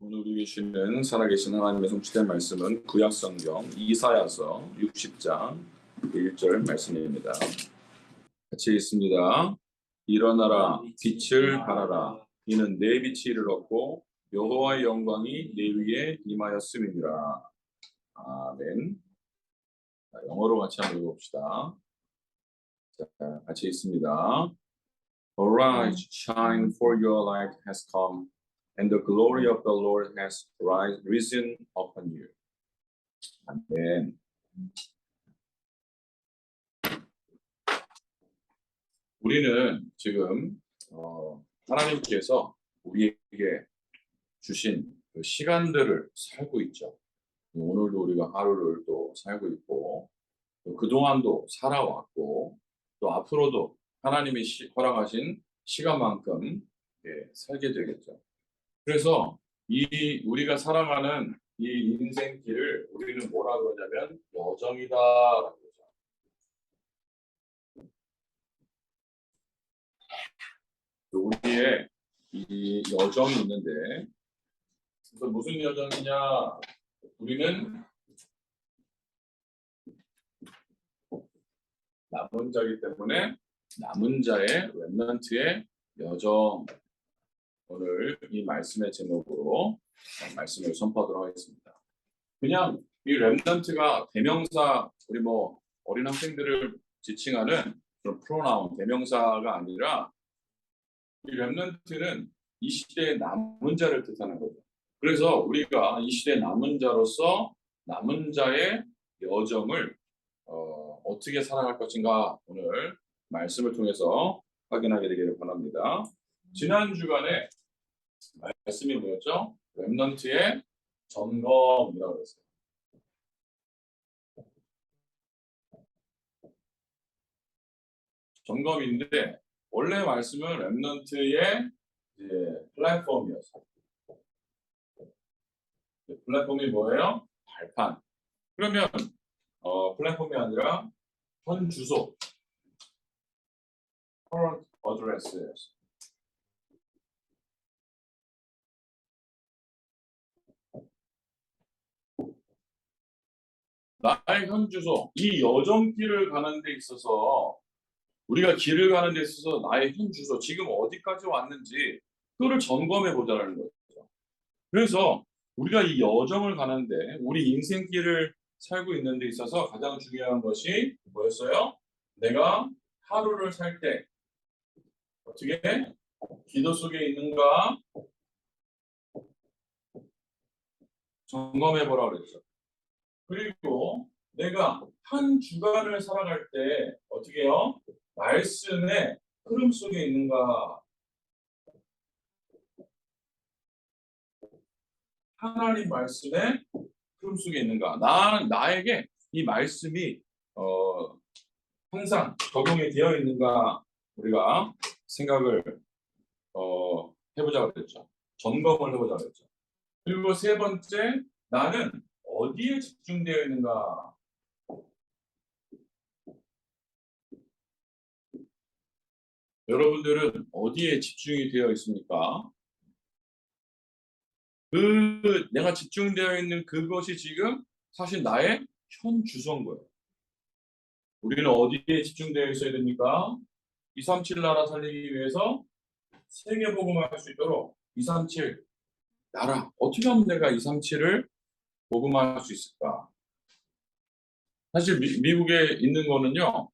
오늘 우리 계시는 살아계신 하나님의 성취된 말씀은 구약성경 이사야서 60장 1절 말씀입니다. 같이 읽습니다. 일어나라 빛을 발하라 이는 내 빛이 이르렀고 여호와의 영광이 내 위에 임하였음이니라. 아멘. 영어로 같이 한번 읽어봅시다. 자, 같이 읽습니다. Arise, shine, for your light has come, and the glory of the Lord has risen upon you. 아멘. 우리는 지금 하나님께서 우리에게 주신 그 시간들을 살고 있죠. 오늘도 우리가 하루를 또 살고 있고, 또 그동안도 살아왔고, 또 앞으로도 하나님이 허락하신 시간만큼 살게 되겠죠. 그래서 우리가 살아가는 이 인생길을 우리는 뭐라 그러냐면 여정이다라고 그러죠. 우리의 이 여정이 있는데, 그래서 무슨 여정이냐? 우리는 남은 자이기 때문에 남은 자의 렘넌트의 여정. 오늘 이 말씀의 제목으로 말씀을 선포하도록 하겠습니다. 그냥 이 렘넌트가 대명사, 우리 어린 학생들을 지칭하는 그런 프로나운 대명사가 아니라 이 렘넌트는 이 시대의 남은 자를 뜻하는 거죠. 그래서 우리가 이 시대의 남은 자로서 남은 자의 여정을 어떻게 살아갈 것인가 오늘 말씀을 통해서 확인하게 되기를 바랍니다. 지난 주간에 말씀이 뭐였죠? 렘넌트의 점검이라고 했어요. 점검인데 원래 말씀은 렘넌트의 플랫폼이었어요. 플랫폼이 뭐예요? 발판. 그러면 플랫폼이 아니라 현 주소, current address였어요. 나의 현 주소, 이 여정길을 가는 데 있어서 우리가 길을 가는 데 있어서 나의 현 주소, 지금 어디까지 왔는지 그거를 점검해 보자는 거죠. 그래서 우리가 이 여정을 가는데 우리 인생길을 살고 있는 데 있어서 가장 중요한 것이 뭐였어요? 내가 하루를 살 때 어떻게 기도 속에 있는가 점검해 보라 그랬죠. 그리고 내가 한 주간을 살아갈 때 어떻게 해요? 말씀의 흐름 속에 있는가, 하나님 말씀의 흐름 속에 있는가. 나에게 이 말씀이 항상 적용이 되어 있는가 우리가 생각을 해보자 그랬죠. 점검을 해보자 그랬죠. 그리고 세 번째, 나는 어디에 집중되어 있는가. 여러분들은 어디에 집중이 되어 있습니까? 내가 집중되어 있는 그것이 지금 사실 나의 현 주소인 거예요. 우리는 어디에 집중되어 있어야 됩니까? 237 나라 살리기 위해서 세계복음을 할 수 있도록 237 나라. 어떻게 하면 내가 237을 복음화할 수 있을까? 사실 미국에 있는 거는요.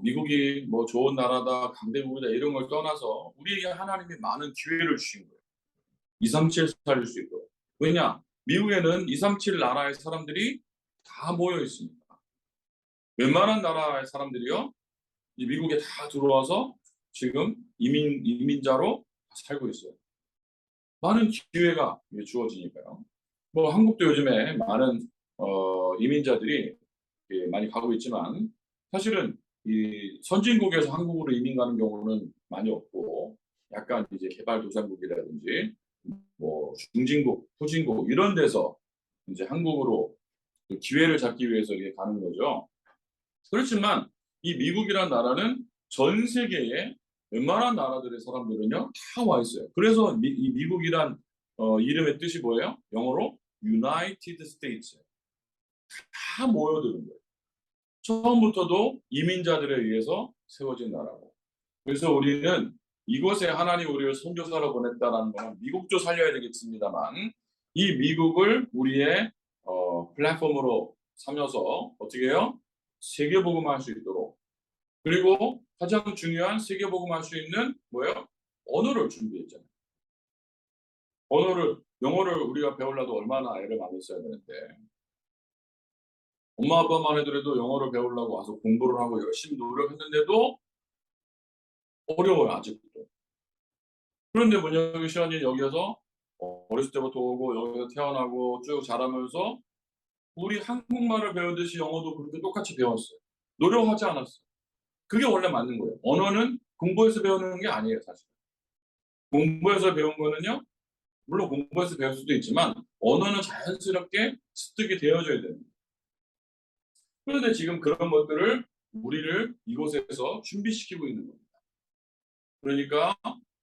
미국이 좋은 나라다, 강대국이다 이런 걸 떠나서 우리에게 하나님이 많은 기회를 주신 거예요. 237 살릴 수 있도록. 왜냐? 미국에는 237 나라의 사람들이 다 모여 있습니다. 웬만한 나라의 사람들이요, 이 미국에 다 들어와서 지금 이민자로 살고 있어요. 많은 기회가 주어지니까요. 한국도 요즘에 많은 이민자들이 많이 가고 있지만 사실은 이 선진국에서 한국으로 이민 가는 경우는 많이 없고 약간 이제 개발도상국이라든지 중진국, 후진국 이런 데서 이제 한국으로 기회를 잡기 위해서 이렇게 가는 거죠. 그렇지만 이 미국이라는 나라는 전 세계에 웬만한 나라들의 사람들은요 다 와 있어요. 그래서 이 미국이란 이름의 뜻이 뭐예요? 영어로 United States. 다 모여드는 거예요. 처음부터도 이민자들에 의해서 세워진 나라고. 그래서 우리는 이곳에 하나님 우리를 선교사로 보냈다는 것은 미국도 살려야 되겠습니다만 이 미국을 우리의 플랫폼으로 삼어서 어떻게 해요? 세계복음할 수 있도록, 그리고 가장 중요한 세계복음할 수 있는 뭐예요? 언어를 준비했잖아요. 언어를, 영어를 우리가 배우려도 얼마나 애를 많이 써야 되는데, 엄마 아빠만 해도 영어를 배우려고 와서 공부를 하고 열심히 노력했는데도 어려워요, 아직도. 그런데 문혁이 시원이 여기에서 어렸을 때부터 오고 여기서 태어나고 쭉 자라면서 우리 한국말을 배우듯이 영어도 그렇게 똑같이 배웠어요. 노력하지 않았어요. 그게 원래 맞는 거예요. 언어는 공부해서 배우는 게 아니에요, 사실. 공부해서 배운 거는요, 물론 공부해서 배울 수도 있지만 언어는 자연스럽게 습득이 되어져야 됩니다. 그런데 지금 그런 것들을 우리를 이곳에서 준비시키고 있는 겁니다. 그러니까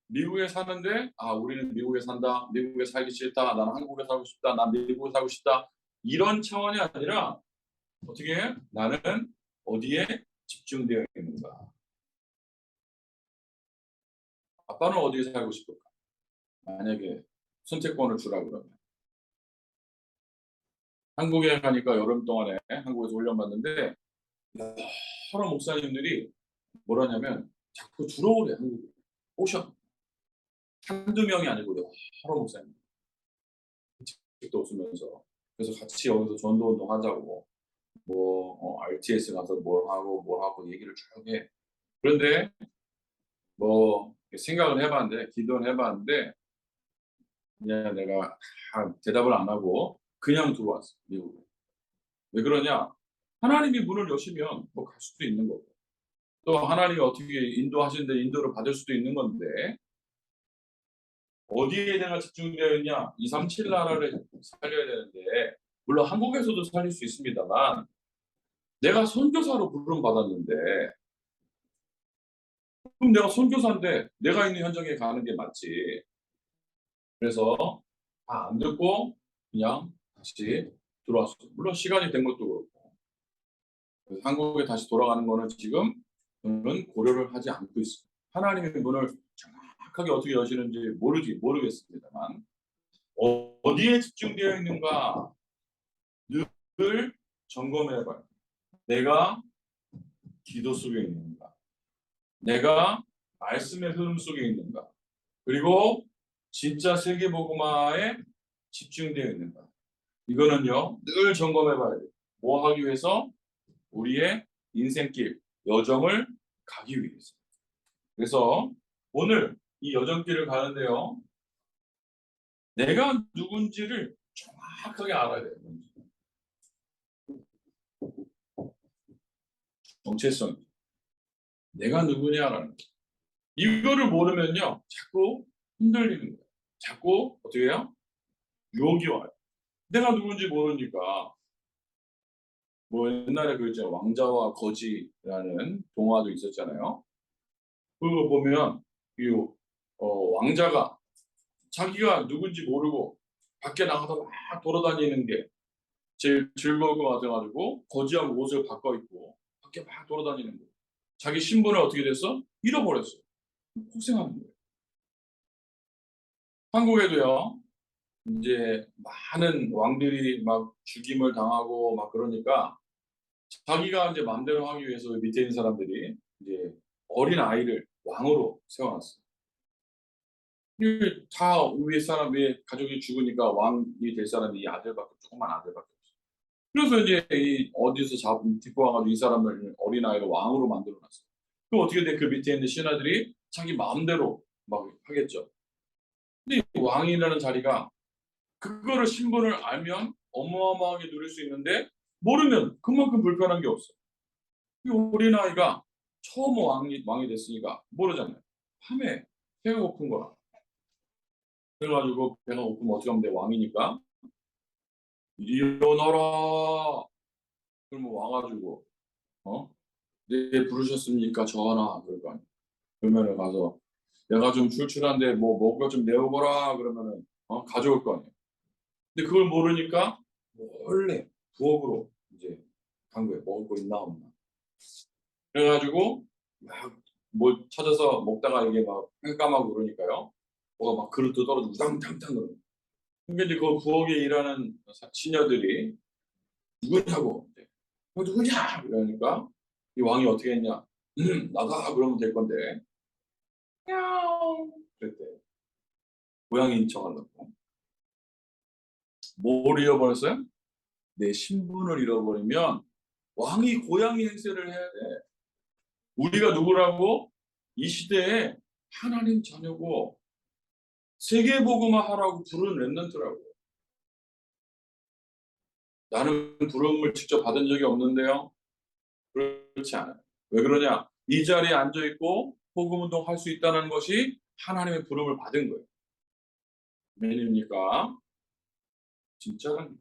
미국에 사는데 우리는 미국에 산다, 미국에 살기 싫다, 나는 한국에 살고 싶다, 난 미국에 살고 싶다, 이런 차원이 아니라 어떻게 해? 나는 어디에 집중되어 있는가? 아빠는 어디에 살고 싶을까? 만약에 선택권을 주라 그러면 한국에 가니까 여름 동안에 한국에서 훈련받는데 여러 목사님들이 뭐라냐면 자꾸 들어오래, 한국에 오셔. 한두 명이 아니고 여러 목사님 또 웃으면서, 그래서 같이 여기서 전도운동 하자고 RTS 가서 뭘 하고 얘기를 쭉 해. 그런데 생각을 해봤는데, 기도는 해봤는데 그냥 내가 대답을 안 하고 그냥 들어왔어, 미국에. 왜 그러냐? 하나님이 문을 여시면 갈 수도 있는 거고, 또 하나님이 어떻게 인도하시는데 인도를 받을 수도 있는 건데, 어디에 내가 집중되어 있냐? 237 나라를 살려야 되는데, 물론 한국에서도 살릴 수 있습니다만 내가 선교사로 부름 받았는데, 그럼 내가 선교사인데 내가 있는 현장에 가는 게 맞지. 그래서 다 안 듣고 그냥 다시 들어왔어. 물론 시간이 된 것도 그렇고. 그래서 한국에 다시 돌아가는 거는 지금 저는 고려를 하지 않고 있어요. 하나님의 문을 정확하게 어떻게 여시는지 모르겠습니다만 어디에 집중되어 있는가 늘 점검해봐요. 내가 기도 속에 있는가? 내가 말씀의 흐름 속에 있는가? 그리고 진짜 세계복음화에 집중되어 있는가? 이거는요, 늘 점검해 봐야 돼요. 뭐 하기 위해서? 우리의 인생길, 여정을 가기 위해서. 그래서 오늘 이 여정길을 가는데요, 내가 누군지를 정확하게 알아야 돼요. 정체성. 내가 누구냐라는 거. 이거를 모르면요, 자꾸 흔들리는 거예요. 자꾸 어떻게 해요? 유혹이 와요. 내가 누군지 모르니까. 옛날에 그 이제 왕자와 거지라는 동화도 있었잖아요. 그거 보면 이 왕자가 자기가 누군지 모르고 밖에 나가서 막 돌아다니는 게 제일 즐거울 것 같아가지고 거지하고 옷을 바꿔 입고 밖에 막 돌아다니는 거. 자기 신분을 어떻게 됐어? 잃어버렸어. 고생하는 거예요. 한국에도요, 이제 많은 왕들이 막 죽임을 당하고 막 그러니까 자기가 이제 마음대로 하기 위해서 밑에 있는 사람들이 이제 어린 아이를 왕으로 세워놨어요. 다 위에 가족이 죽으니까 왕이 될 사람이 이 아들밖에, 조그만 아들밖에 없어요. 그래서 이제 어디서 딛고 와가지고 이 사람을 어린 아이를 왕으로 만들어놨어요. 그럼 어떻게 돼? 그 밑에 있는 신하들이 자기 마음대로 막 하겠죠. 근데 이 왕이라는 자리가 그거를 신분을 알면 어마어마하게 누릴 수 있는데 모르면 그만큼 불편한 게 없어. 이 어린아이가 처음 왕이 됐으니까 모르잖아요. 밤에 배가 고픈 거야. 그래가지고 배가 고프면 어떻게 하면 돼? 왕이니까 일어나라. 그러면 와가지고 네 부르셨습니까? 전하. 그럴 거 아니야. 그러면은 가서 내가 좀 출출한데 먹을 거 좀 내어보라. 그러면은 가져올 거 아니에요. 근데 그걸 모르니까 몰래 부엌으로 이제 간 거예요. 먹을 거 있나 없나. 그래가지고 막 뭐 찾아서 먹다가 이게 막 깜깜하고 그러니까요. 뭐가 막 그릇도 떨어지고 우당탕탕 그러고. 근데 이제 그 부엌에 일하는 시녀들이 누구냐고. 누구냐? 이러니까 이 왕이 어떻게 했냐? 나가 그러면 될 건데. 야옹. 그랬대. 고양이인 척하려고. 뭘 잃어버렸어요? 내 신분을 잃어버리면 왕이 고양이 행세를 해야 돼. 우리가 누구라고? 이 시대에 하나님 자녀고 세계복음화 하라고 부르는 렘넌트라고. 나는 부름을 직접 받은 적이 없는데요. 그렇지 않아요. 왜 그러냐? 이 자리에 앉아 있고 복음 운동 할 수 있다는 것이 하나님의 부름을 받은 거예요. 왜입니까? 진짜는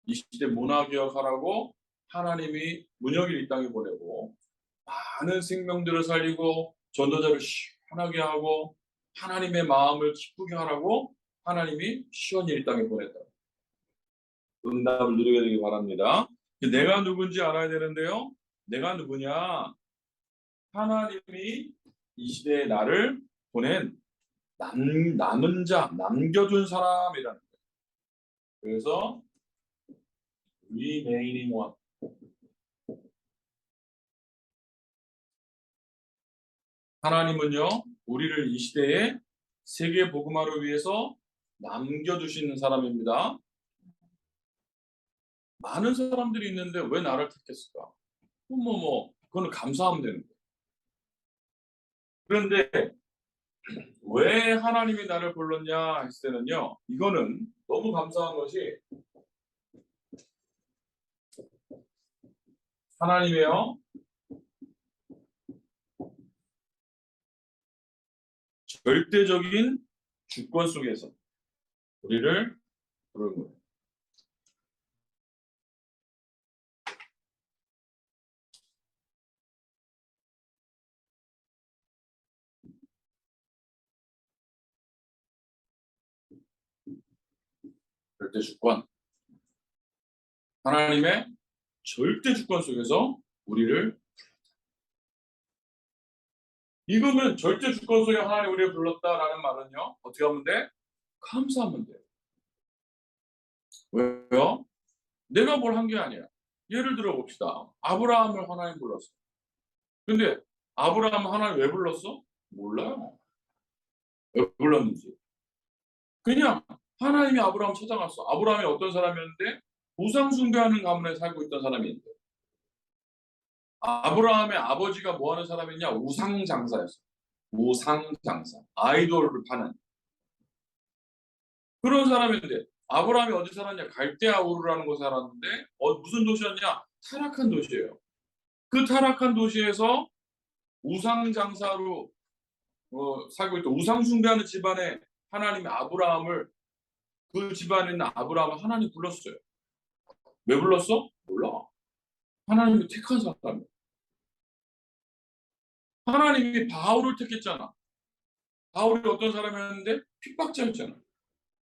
이 시대 문화 개혁하라고 하나님이 문혁일 이 땅에 보내고 많은 생명들을 살리고 전도자를 시원하게 하고 하나님의 마음을 기쁘게 하라고 하나님이 시원히 이 땅에 보냈다. 응답을 누리게 되기 바랍니다. 내가 누군지 알아야 되는데요. 내가 누구냐? 하나님이 이 시대에 나를 보낸 남은 자, 남겨둔 사람이라는 거예요. 그래서 remaining one. 하나님은요, 우리를 이 시대에 세계 복음화를 위해서 남겨두시는 사람입니다. 많은 사람들이 있는데 왜 나를 택했을까? 그거는 감사하면 되는 거예요. 그런데 왜 하나님이 나를 불렀냐 했을 때는요, 이거는 너무 감사한 것이 하나님이요, 절대적인 주권 속에서 우리를 부르는 거예요. 절대 주권. 하나님의 절대 주권 속에서 우리를 이거면 절대 주권 속에 하나님 우리를 불렀다라는 말은요. 어떻게 하면 돼? 감사하면 돼. 왜요? 내가 뭘 한 게 아니야. 예를 들어 봅시다. 아브라함을 하나님 불렀어. 근데 아브라함 하나님 왜 불렀어? 몰라요. 왜 불렀는지. 그냥 하나님이 아브라함 찾아갔어. 아브라함이 어떤 사람이었는데 우상 숭배하는 가문에 살고 있던 사람인데 아브라함의 아버지가 뭐 하는 사람이냐? 우상 장사였어. 우상 장사. 아이돌을 파는 그런 사람인데 아브라함이 어디 살았냐? 갈대아 우르라는 곳에 살았는데 무슨 도시였냐? 타락한 도시예요. 그 타락한 도시에서 우상 장사로 살고 있던 우상 숭배하는 집안에 하나님이 아브라함을 그 집안에 있는 아브라함을 하나님 불렀어요. 왜 불렀어? 몰라. 하나님이 택한 사람이야. 하나님이 바울을 택했잖아. 바울이 어떤 사람이었는데 핍박자였잖아.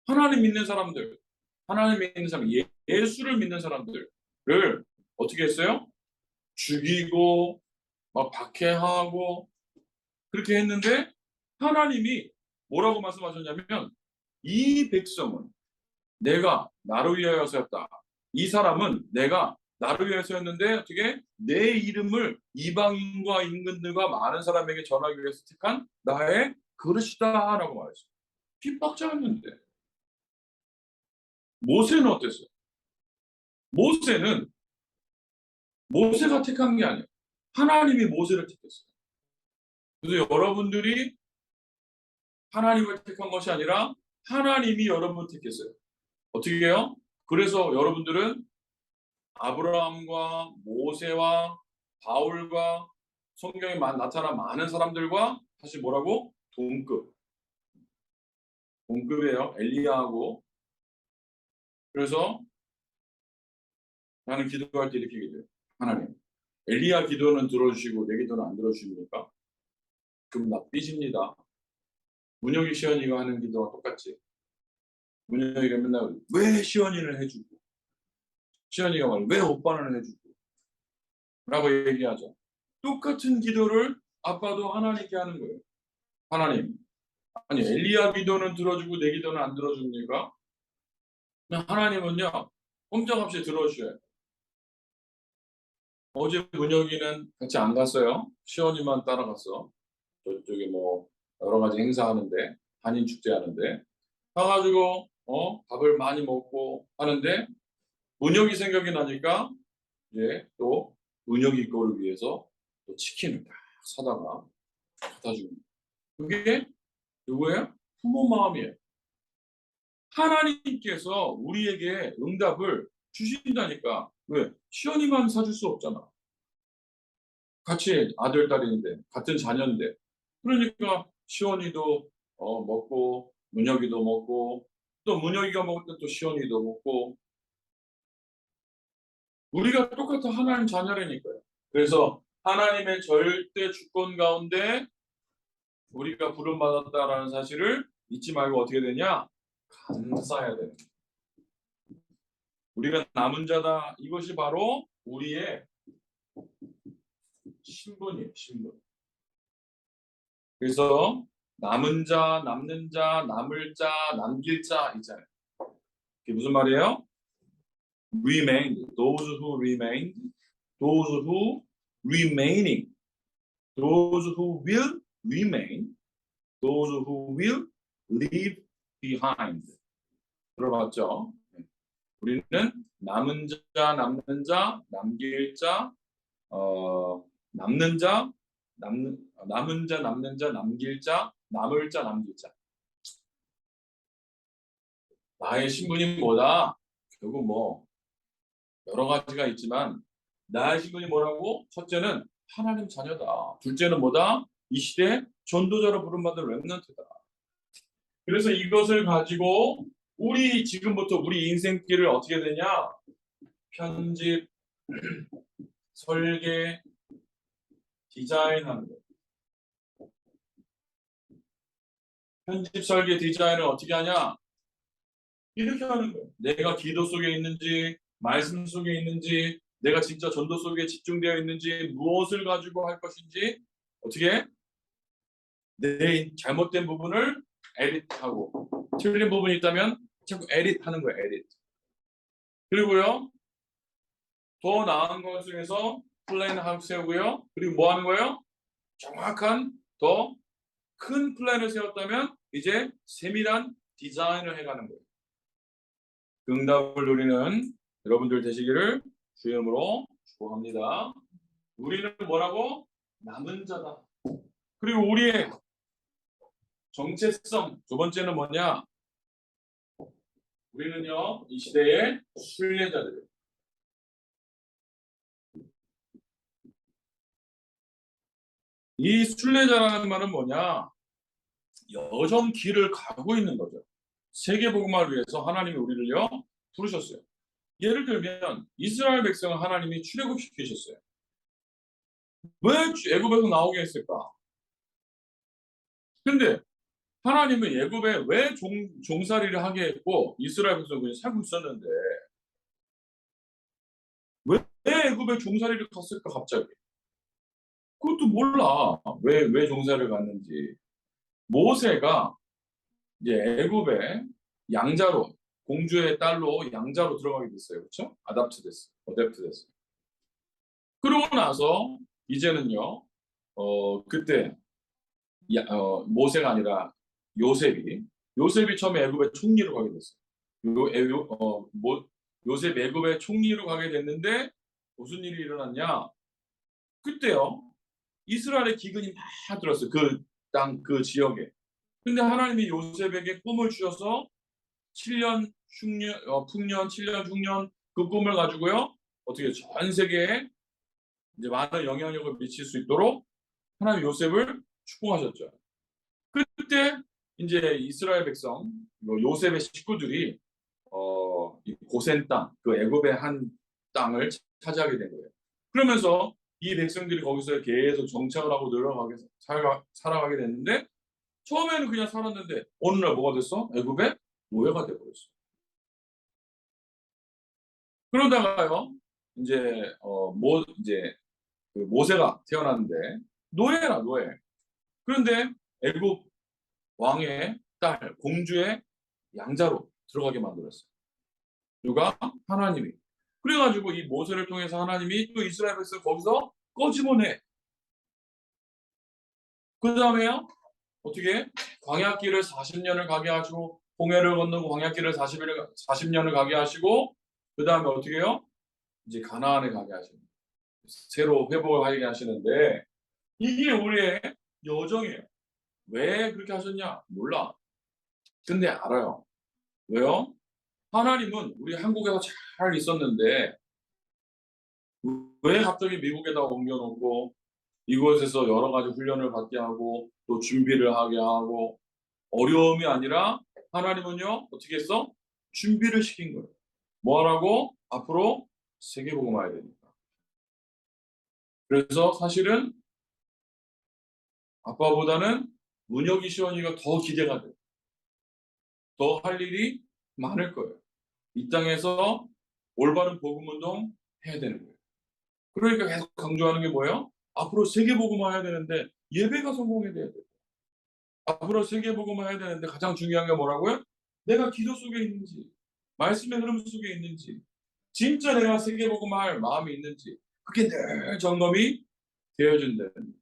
하나님 믿는 사람들, 하나님 믿는 사람, 예수를 믿는 사람들을 어떻게 했어요? 죽이고 막 박해하고 그렇게 했는데 하나님이 뭐라고 말씀하셨냐면 이 백성은 내가 나를 위하여서였다. 이 사람은 내가 나를 위해서였는데 어떻게 내 이름을 이방인과 임금들과 많은 사람에게 전하기 위해서 택한 나의 그릇이다라고 말했어요. 핍박자였는데 모세는 어땠어요? 모세는 모세가 택한 게 아니에요. 하나님이 모세를 택했어요. 그래서 여러분들이 하나님을 택한 것이 아니라 하나님이 여러분을 택했어요. 어떻게 해요? 그래서 여러분들은 아브라함과 모세와 바울과 성경에 나타난 많은 사람들과 다시 뭐라고? 동급이에요. 엘리야하고. 그래서 나는 기도할 때 이렇게 기도해요. 하나님, 엘리야 기도는 들어주시고 내 기도는 안 들어주십니까? 그럼 나 삐집니다. 문혁이 시연이가 하는 기도와 똑같지. 문혁이가 맨날 왜 시원이는 해주고 시원이가 말 왜 오빠는 해주고 라고 얘기하죠. 똑같은 기도를 아빠도 하나님께 하는 거예요. 하나님, 아니 엘리야 기도는 들어주고 내 기도는 안 들어줍니까? 하나님은요 꼼짝없이 들어주셔요. 어제 문혁이는 같이 안 갔어요. 시원이만 따라갔어. 저쪽에 뭐 여러 가지 행사하는데 한인 축제 하는데 가가지고 밥을 많이 먹고 하는데 문혁이 생각이 나니까 이제 또 문혁이 거를 위해서 또 치킨을 딱 사다가 갖다 주고 그게 누구예요? 부모 마음이에요. 하나님께서 우리에게 응답을 주신다니까. 왜? 시연이만 사줄 수 없잖아. 같이 아들, 딸인데 같은 자녀인데 그러니까 시원이도 먹고 문혁이도 먹고 또 문혁이가 먹을 때 또 시원이도 먹고 우리가 똑같은 하나님 자녀라니까요. 그래서 하나님의 절대 주권 가운데 우리가 부름받았다라는 사실을 잊지 말고 어떻게 되냐? 감사해야 되는 거예요. 우리가 남은 자다. 이것이 바로 우리의 신분이에요. 신분. 그래서 남은 자, 남는 자, 남을 자, 남길 자 있잖아요. 그게 무슨 말이에요? Remained. Those who remained. Those who remaining. Those who will remain. Those who will leave behind. 들어봤죠? 우리는 남은 자, 남는 자, 남길 자, 남는 자, 남은 자, 남는 자, 남길 자, 남을 자, 남길 자. 나의 신분이 뭐다? 결국 뭐 여러 가지가 있지만 나의 신분이 뭐라고? 첫째는 하나님 자녀다. 둘째는 뭐다? 이 시대 전도자로 부름받은 렘넌트다. 그래서 이것을 가지고 우리 지금부터 우리 인생길을 어떻게 되냐? 편집, 설계, 디자인하는 거예요. 편집, 설계, 디자인을 어떻게 하냐? 이렇게 하는 거예요. 내가 기도 속에 있는지, 말씀 속에 있는지, 내가 진짜 전도 속에 집중되어 있는지, 무엇을 가지고 할 것인지, 어떻게? 내 잘못된 부분을 에디트하고, 틀린 부분이 있다면 자꾸 에디트하는 거예요, 에디트. 그리고요, 더 나은 것중에서 플랜을 세우고요. 그리고 뭐 하는 거예요? 정확한, 더 큰 플랜을 세웠다면 이제 세밀한 디자인을 해가는 거예요. 그 응답을 누리는 여러분들 되시기를 주의 이름으로 축복합니다. 우리는 뭐라고? 남은 자다. 그리고 우리의 정체성 두 번째는 뭐냐? 우리는요 이 시대의 순례자들이에요. 이 순례자라는 말은 뭐냐? 여정 길을 가고 있는 거죠. 세계복음화를 위해서 하나님이 우리를요 부르셨어요. 예를 들면 이스라엘 백성을 하나님이 출애굽시키셨어요. 왜 애굽에서 나오게 했을까? 근데 하나님은 애굽에 왜 종살이를 하게 했고 이스라엘 백성이 살고 있었는데 왜 애굽에 종살이를 갔을까 갑자기? 그것도 몰라. 왜 종살이를 갔는지. 모세가 이제 애굽에 양자로 공주의 딸로 양자로 들어가게 됐어요. 그렇죠? 어댑트 됐어요. 그러고 나서 이제는요. 그때 모세가 아니라 요셉이 처음에 애굽의 총리로 가게 됐어요. 요셉 애굽의 총리로 가게 됐는데 무슨 일이 일어났냐? 그때요. 이스라엘의 기근이 막 들었어요. 그 땅, 그 지역에. 근데 하나님이 요셉에게 꿈을 주셔서 7년 풍년, 7년 흉년 그 꿈을 가지고요. 어떻게 전 세계에 이제 많은 영향력을 미칠 수 있도록 하나님 요셉을 축복하셨죠. 그때 이제 이스라엘 백성, 요셉의 식구들이 이 고센 땅, 그 애굽의 한 땅을 차지하게 된 거예요. 그러면서 이 백성들이 거기서 계속 정착을 하고 살아가게 됐는데 처음에는 그냥 살았는데 어느 날 뭐가 됐어? 애굽에 노예가 돼버렸어요. 그러다가요, 이제 그 모세가 태어났는데 노예라 노예. 그런데 애굽 왕의 딸 공주의 양자로 들어가게 만들었어요. 누가? 하나님이. 그래가지고 이 모세를 통해서 하나님이 또 이스라엘 백성을 거기서 꺼집어내. 그 다음에요, 어떻게? 광야길을 40년을 가게 하시고, 홍해를 건너고 광야길을 40년을 가게 하시고, 그 다음에 어떻게 해요? 이제 가나안에 가게 하시는, 새로 회복을 하게 하시는데, 이게 우리의 여정이에요. 왜 그렇게 하셨냐? 몰라. 근데 알아요. 왜요? 하나님은 우리 한국에서 잘 있었는데, 왜 갑자기 미국에다 옮겨놓고, 이곳에서 여러 가지 훈련을 받게 하고, 또 준비를 하게 하고, 어려움이 아니라 하나님은요, 어떻게 했어? 준비를 시킨 거예요. 뭐 하라고? 앞으로 세계복음화해야 되니까. 그래서 사실은 아빠보다는 문혁이 시원이가 더 기대가 돼요. 더 할 일이 많을 거예요. 이 땅에서 올바른 복음운동 해야 되는 거예요. 그러니까 계속 강조하는 게 뭐예요? 앞으로 세계복음화해야 되는데 예배가 성공해야 돼요. 앞으로 세계복음화해야 되는데 가장 중요한 게 뭐라고요? 내가 기도 속에 있는지, 말씀의 흐름 속에 있는지, 진짜 내가 세계복음화할 마음이 있는지, 그게 늘 점검이 되어준다는 거예요.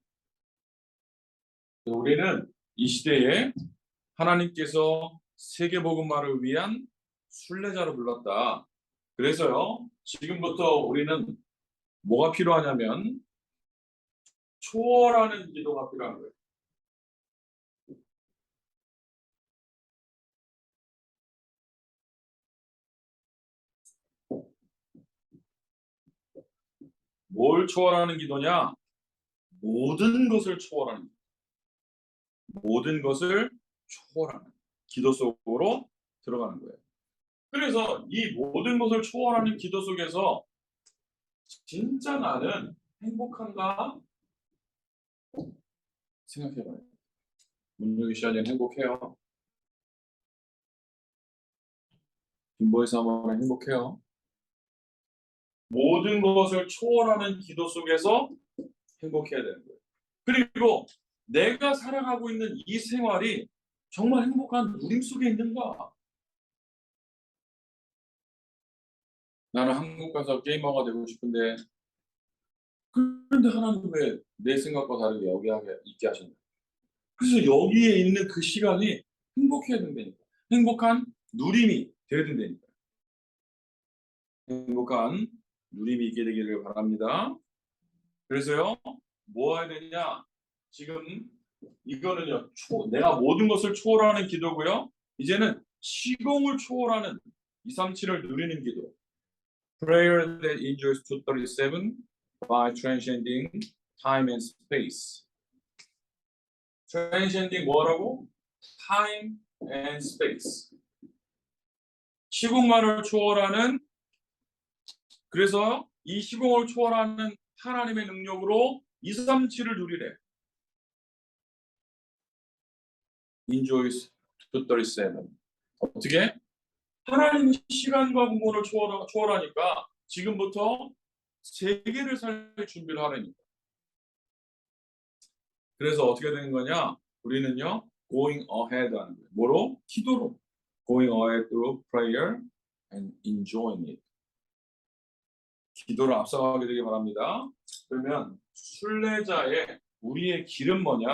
우리는 이 시대에 하나님께서 세계복음화를 위한 순례자로 불렀다. 그래서요, 지금부터 우리는 뭐가 필요하냐면 초월하는 기도가 필요한 거예요. 뭘 초월하는 기도냐? 모든 것을 초월하는 기도. 모든 것을 초월하는 기도 속으로 들어가는 거예요. 그래서 이 모든 것을 초월하는 기도 속에서 진짜 나는 행복한가? 생각해봐요. 문유기 씨는 행복해요. 김보희 사모는 행복해요. 모든 것을 초월하는 기도 속에서 행복해야 되는 거예요. 그리고 내가 살아가고 있는 이 생활이 정말 행복한 누림 속에 있는가? 나는 한국 가서 게이머가 되고 싶은데, 그런데 하나님 왜 내 생각과 다르게 여기 있게 하셨나? 그래서 여기에 있는 그 시간이 행복해야 된다니까. 행복한 누림이 되어야 된다니까. 행복한 누림이 있게 되기를 바랍니다. 그래서요, 뭐 해야 되냐? 지금 이거는요, 내가 모든 것을 초월하는 기도고요. 이제는 시공을 초월하는 237을 누리는 기도. Prayer that enjoys 237 by transcending time and space. transcending 뭐라고? time and space. 시공간을 초월하는, 그래서 이 시공을 초월하는 하나님의 능력으로 237을 누리래. enjoys 237. 어떻게? 하나님의 시간과 공간을 초월하니까 지금부터 세계를 살 준비를 하라니까. 그래서 어떻게 되는 거냐? 우리는요, going ahead 하는 거예요. 뭐로? 기도로. going ahead through prayer and enjoying it. 기도를 앞서가게 되기 바랍니다. 그러면 순례자의 우리의 길은 뭐냐?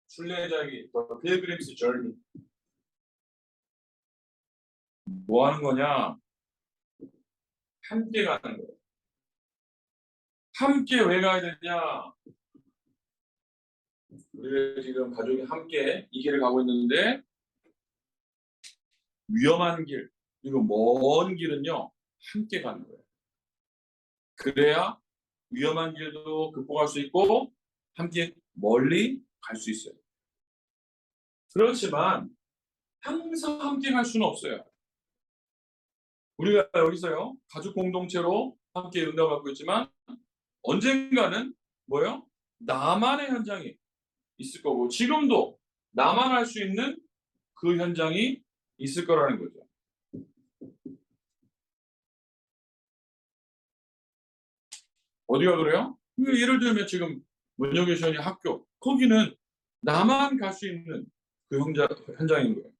순례자의 The Pilgrim's Journey. 뭐 하는 거냐? 함께 가는 거예요. 함께 왜 가야 되냐? 우리 지금 가족이 함께 이 길을 가고 있는데 위험한 길, 그리고 먼 길은요, 함께 가는 거예요. 그래야 위험한 길도 극복할 수 있고 함께 멀리 갈 수 있어요. 그렇지만 항상 함께 갈 수는 없어요. 우리가 여기서요, 가족 공동체로 함께 응답을 받고 있지만 언젠가는 뭐예요? 나만의 현장이 있을 거고, 지금도 나만 할 수 있는 그 현장이 있을 거라는 거죠. 어디가 그래요? 예를 들면 지금 문혁의 시원이 학교 거기는 나만 갈 수 있는 그 현장인 거예요.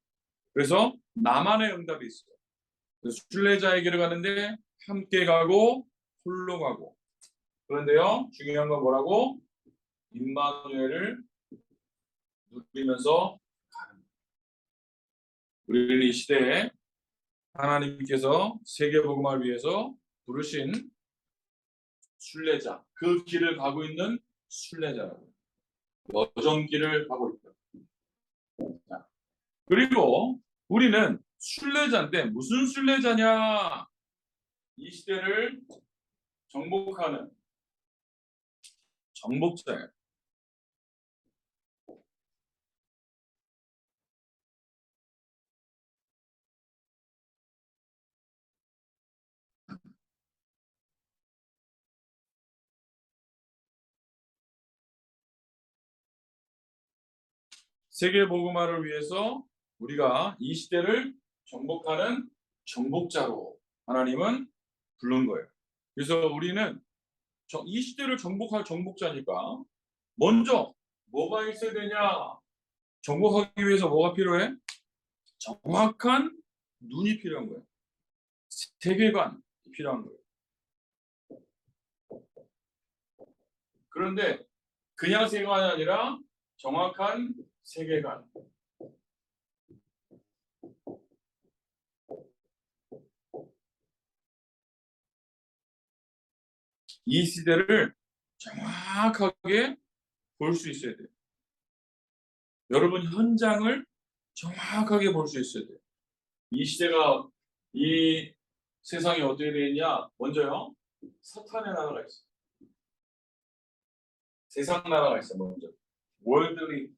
그래서 나만의 응답이 있어요. 그래서 순례자에게로 가는데 함께 가고 홀로 가고. 그런데요, 중요한 건 뭐라고? 임마누엘을 누리면서 가는 거예요. 우리는 이 시대에 하나님께서 세계복음을 위해서 부르신 순례자, 그 길을 가고 있는 순례자라고. 여정길을 가고 있다. 자, 그리고 우리는 순례자인데 무슨 순례자냐? 이 시대를 정복하는 정복자예요. 세계 복음화를 위해서 우리가 이 시대를 정복하는 정복자로 하나님은 부른 거예요. 그래서 우리는 이 시대를 정복할 정복자니까 먼저 뭐가 있어야 되냐? 정복하기 위해서 뭐가 필요해? 정확한 눈이 필요한 거예요. 세계관이 필요한 거예요. 그런데 그냥 세계관이 아니라 정확한 세계관. 이 시대를 정확하게 볼 수 있어야 돼요. 여러분 현장을 정확하게 볼 수 있어야 돼요. 이 시대가 이 세상이 어떻게 되어 있냐? 먼저요. 사탄의 나라가 있어요. 세상 나라가 있어요. 먼저. 월드리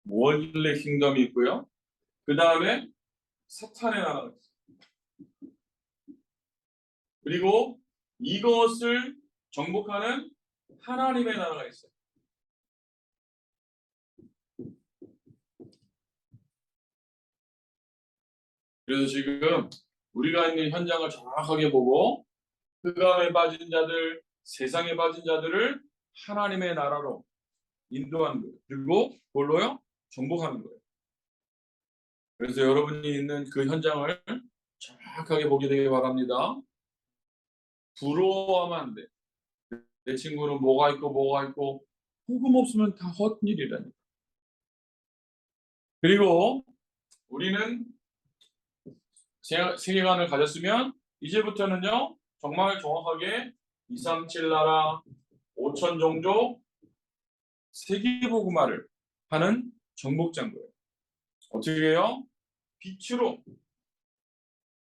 월드리 킹덤이 있고요. 그 다음에 사탄의 나라가 있어요. 그리고 이것을 정복하는 하나님의 나라가 있어요. 그래서 지금 우리가 있는 현장을 정확하게 보고 흑암에 빠진 자들, 세상에 빠진 자들을 하나님의 나라로 인도하는 거예요. 그리고 뭘로요? 정복하는 거예요. 그래서 여러분이 있는 그 현장을 정확하게 보게 되길 바랍니다. 부러워하면 안 돼. 내 친구는 뭐가 있고 복음 없으면 다 헛일이라니까. 그리고 우리는 세계관을 가졌으면 이제부터는요 정말 정확하게 237 나라 5천 종족 세계복음화를 하는 정복자인 거예요. 어떻게 해요? 빛으로.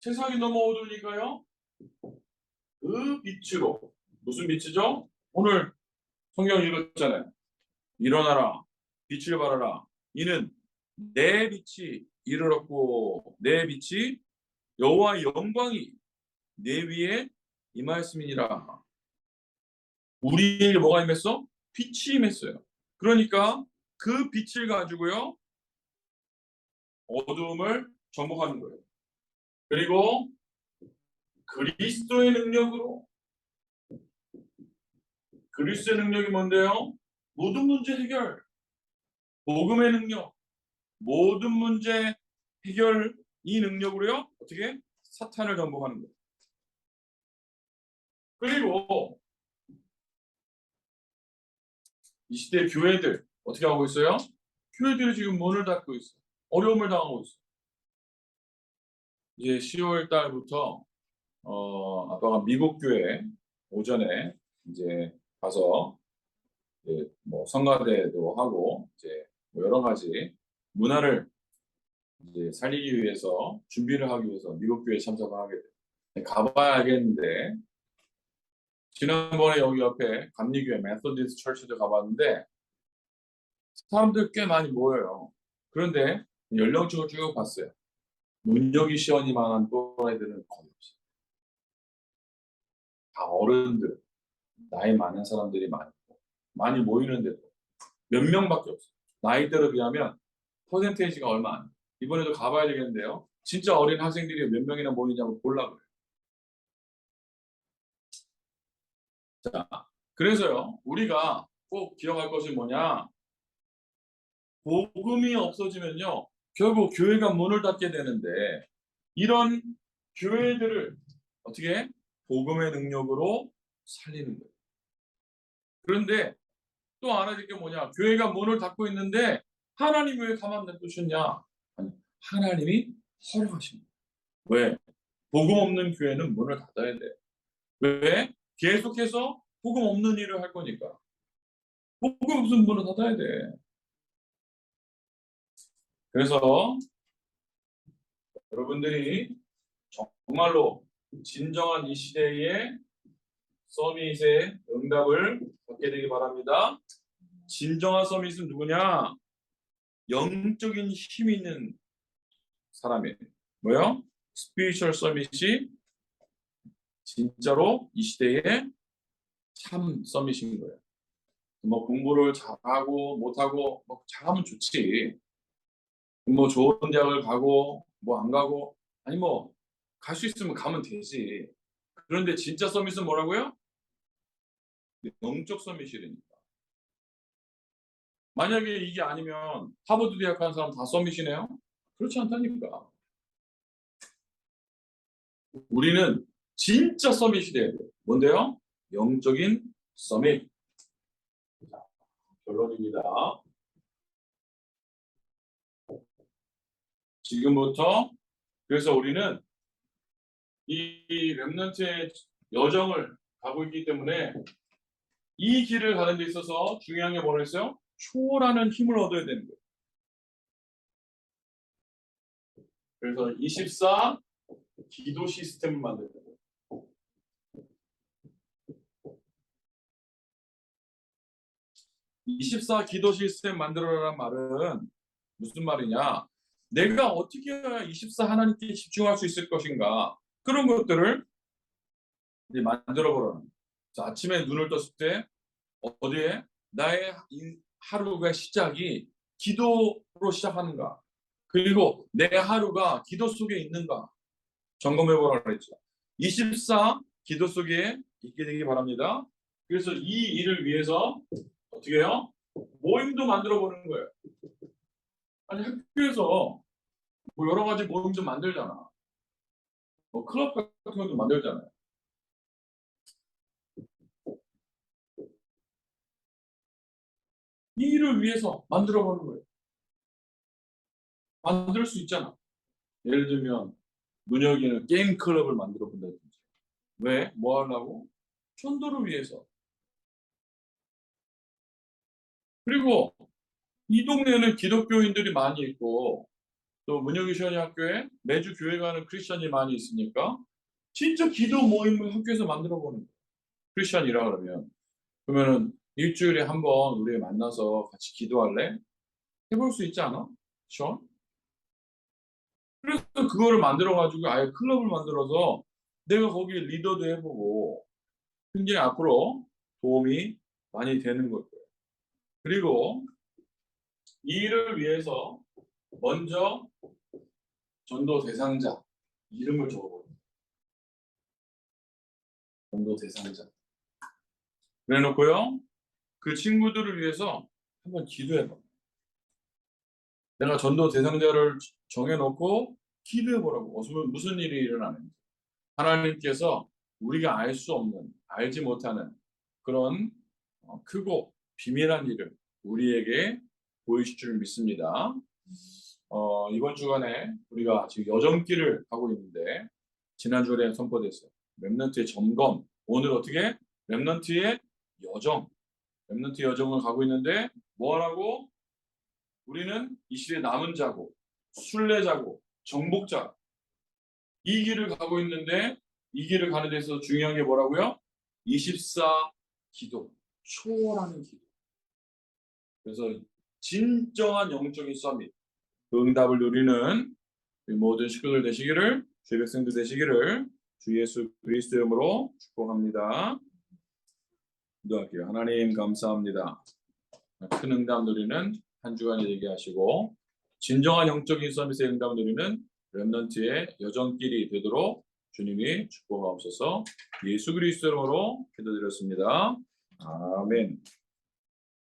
세상이 너무 어두우니까요 그 빛으로. 무슨 빛이죠? 오늘 성경 읽었잖아요. 일어나라 빛을 발하라 이는 내 빛이 이르렀고 내 빛이 여호와의 영광이 내 위에 임하였음이니라. 우리에게 뭐가 임했어? 빛이 임했어요. 그러니까 그 빛을 가지고요 어두움을 정복하는 거예요. 그리고 그리스도의 능력으로. 그리스도의 능력이 뭔데요? 모든 문제 해결. 복음의 능력. 모든 문제 해결 이 능력으로요 어떻게? 사탄을 정복하는 거예요. 그리고 이 시대 교회들 어떻게 하고 있어요? 교회들이 지금 문을 닫고 있어요. 어려움을 당하고 있어요. 이제 10월 달부터 아빠가 미국 교회 오전에 이제 가서 이제 뭐 성가대도 하고 이제 뭐 여러 가지 문화를 이제 살리기 위해서 준비를 하기 위해서 미국 교회에 참석을 하게 돼요. 가봐야겠는데 지난번에 여기 옆에 감리교회 메소디스트 처치도 가봤는데 사람들 꽤 많이 모여요. 그런데 연령층을 쭉 봤어요. 문혁이 시원이만한 또래들은 거의 없어요. 다 어른들. 나이 많은 사람들이 많이 모이는데도 몇 명밖에 없어요. 나이대로 비하면 퍼센테이지가 얼마 안 돼요. 이번에도 가봐야 되겠는데요. 진짜 어린 학생들이 몇 명이나 모이냐고 보려고 그래요. 자, 그래서요. 우리가 꼭 기억할 것이 뭐냐. 복음이 없어지면요. 결국 교회가 문을 닫게 되는데 이런 교회들을 어떻게 복음의 능력으로 살리는 거예요. 그런데 또 알아야 될 게 뭐냐. 교회가 문을 닫고 있는데 하나님이 왜 가만 냅두셨냐. 아니, 하나님이 허락하신 거예요. 왜? 복음 없는 교회는 문을 닫아야 돼. 왜? 계속해서 복음 없는 일을 할 거니까. 복음 없으면 문을 닫아야 돼. 그래서 여러분들이 정말로 진정한 이 시대의 서밋의 응답을 받게 되기 바랍니다. 진정한 서밋은 누구냐? 영적인 힘이 있는 사람이에요. 뭐요? 스피리추얼 서밋이 진짜로 이 시대의 참 서밋인 거예요. 뭐 공부를 잘하고 못하고 뭐 잘하면 좋지. 뭐 좋은 대학을 가고 뭐 안 가고 아니 뭐 갈 수 있으면 가면 되지. 그런데 진짜 서밋은 뭐라고요? 영적 서밋이라니까. 만약에 이게 아니면 하버드 대학 간 사람 다 서밋이네요? 그렇지 않다니까. 우리는 진짜 서밋이 돼야 돼요. 뭔데요? 영적인 서밋. 자, 결론입니다. 지금부터 그래서 우리는 이 렘넌트의 여정을 가고 있기 때문에 이 길을 가는 데 있어서 중요한 게 뭐라 했어요? 초월하는 힘을 얻어야 되는 거예요. 그래서 24 기도 시스템을 만드는 거예요. 24 기도 시스템 만들어라는 말은 무슨 말이냐? 내가 어떻게 해야 24 하나님께 집중할 수 있을 것인가? 그런 것들을 이제 만들어 보라는 거예요. 자, 아침에 눈을 떴을 때 어디에 나의 하루가 시작이 기도로 시작하는가? 그리고 내 하루가 기도 속에 있는가? 점검해 보라고 그랬죠. 24 기도 속에 있게 되기 바랍니다. 그래서 이 일을 위해서 어떻게 해요? 모임도 만들어 보는 거예요. 아니 학교에서 뭐 여러 가지 모임 좀 만들잖아. 뭐 클럽 같은 것도 만들잖아요. 이 일을 위해서 만들어 보는 거예요. 만들 수 있잖아. 예를 들면 문혁이는 게임 클럽을 만들어 본다든지. 왜? 뭐 하려고? 전도를 위해서. 그리고 이 동네에는 기독교인들이 많이 있고 또 문혁이 시원이 학교에 매주 교회 가는 크리스천이 많이 있으니까 진짜 기도 모임을 학교에서 만들어 보는 거예요. 크리스천이라 그러면은 일주일에 한 번 우리 만나서 같이 기도할래? 해볼 수 있지 않아? 시원? 그래서 그거를 만들어 가지고 아예 클럽을 만들어서 내가 거기 리더도 해보고 굉장히 앞으로 도움이 많이 되는 거예요. 그리고 이 일을 위해서 먼저 전도 대상자 이름을 적어버려요. 전도 대상자. 그래놓고요. 그 친구들을 위해서 한번 기도해봐. 내가 전도 대상자를 정해놓고 기도해보라고. 무슨 일이 일어나는지. 하나님께서 우리가 알 수 없는, 알지 못하는 그런 크고 비밀한 일을 우리에게 보이실 줄 믿습니다. 이번 주간에 우리가 지금 여정길을 가고 있는데 지난주에 선포됐어요. 렘넌트의 점검. 오늘 어떻게? 렘넌트의 여정. 렘넌트 여정을 가고 있는데 뭐 하라고? 우리는 이 시대 남은 자고 순례자고 정복자 이 길을 가고 있는데 이 길을 가는 데 있어서 중요한 게 뭐라고요? 24 기도. 초월하는 기도. 그래서 진정한 영적인 서밋. 그 응답을 누리는 모든 식구들 되시기를 주의 백성들 되시기를 주 예수 그리스도 이름으로 축복합니다. 기도할게요. 하나님 감사합니다. 큰 응답 누리는 한 주간이 되게 하시고 진정한 영적인 서밋의 응답 누리는 렘넌트의 여정길이 되도록 주님이 축복하옵소서. 예수 그리스도로 기도드렸습니다. 아멘.